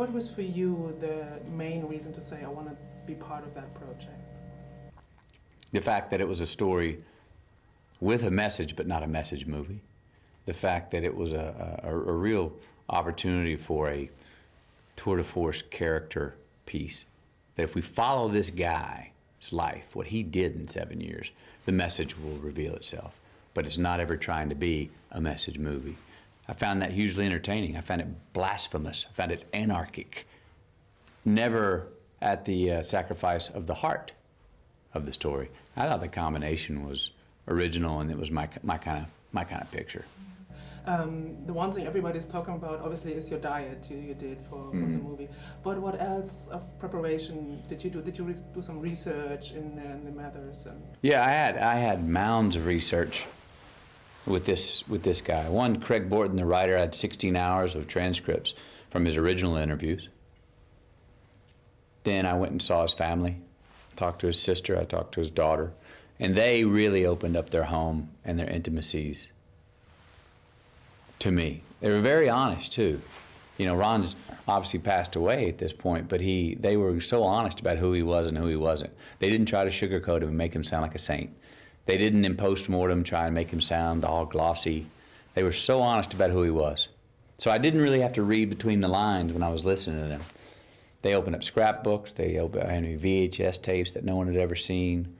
What was for you the main reason to say, I want to be part of that project? The fact that it was a story with a message, but not a message movie. The fact that it was a real opportunity for a tour de force character piece. That if we follow this guy's life, what he did in 7 years, the message will reveal itself. But it's not ever trying to be a message movie. I found that hugely entertaining. I found it blasphemous. I found it anarchic. Never at the sacrifice of the heart of the story. I thought the combination was original, and it was my kind of picture. The one thing everybody's talking about, obviously, is your diet you did for the movie. But what else of preparation did you do? Did you do some research in the matters? Yeah, I had mounds of research with this guy. One, Craig Borton, the writer, had 16 hours of transcripts from his original interviews. Then I went and saw his family, talked to his sister, I talked to his daughter, and they really opened up their home and their intimacies to me. They were very honest too. You know, Ron's obviously passed away at this point, but they were so honest about who he was and who he wasn't. They didn't try to sugarcoat him and make him sound like a saint. They didn't in post-mortem try and make him sound all glossy. They were so honest about who he was. So I didn't really have to read between the lines when I was listening to them. They opened up scrapbooks, they opened VHS tapes that no one had ever seen.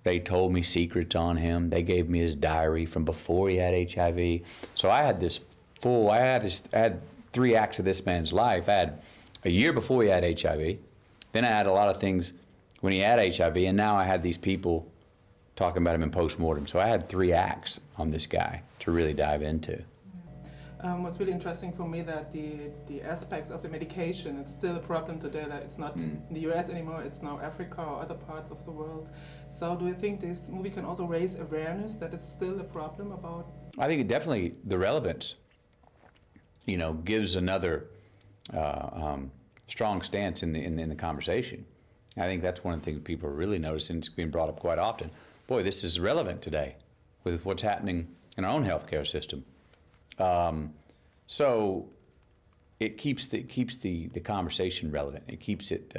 They told me secrets on him. They gave me his diary from before he had HIV. So I had this full, I had 3 acts of this man's life. I had a year before he had HIV. Then I had a lot of things when he had HIV, and now I had these people talking about him in post-mortem. So I had 3 acts on this guy to really dive into. What's really interesting for me that the aspects of the medication, it's still a problem today, that it's not in the US anymore, it's now Africa or other parts of the world. So do you think this movie can also raise awareness that it's still a problem about? I think it definitely, the relevance, you know, gives another strong stance in the conversation. I think that's one of the things people are really noticing. It's being brought up quite often. Boy, this is relevant today with what's happening in our own healthcare system. So it keeps the conversation relevant. It keeps it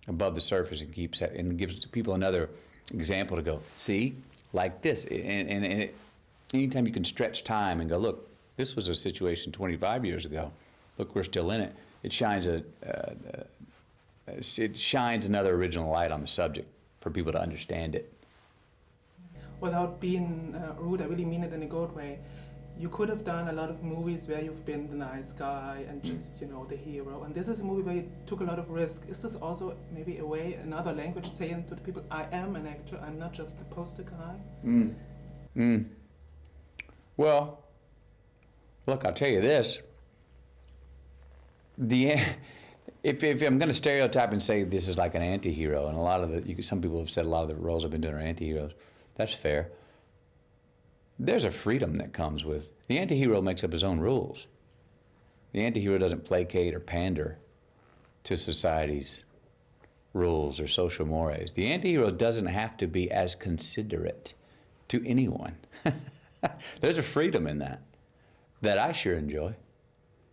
above the surface, and gives people another example to go, see, like this. And anytime you can stretch time and go, look, this was a situation 25 years ago. Look, we're still in it. It shines another original light on the subject for people to understand it. Without being rude, I really mean it in a good way. You could have done a lot of movies where you've been the nice guy and just, you know, the hero. And this is a movie where you took a lot of risk. Is this also maybe a way, another language, saying to the people, I am an actor, I'm not just the poster guy? Well, look, I'll tell you this. If I'm going to stereotype and say this is like an anti-hero, and a lot of some people have said a lot of the roles I've been doing are anti-heroes, that's fair. There's a freedom that comes with, the anti-hero makes up his own rules. The anti-hero doesn't placate or pander to society's rules or social mores. The anti-hero doesn't have to be as considerate to anyone. There's a freedom in that I sure enjoy.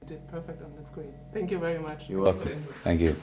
You did perfect, and that's great. Thank you very much. You're welcome. Thank you.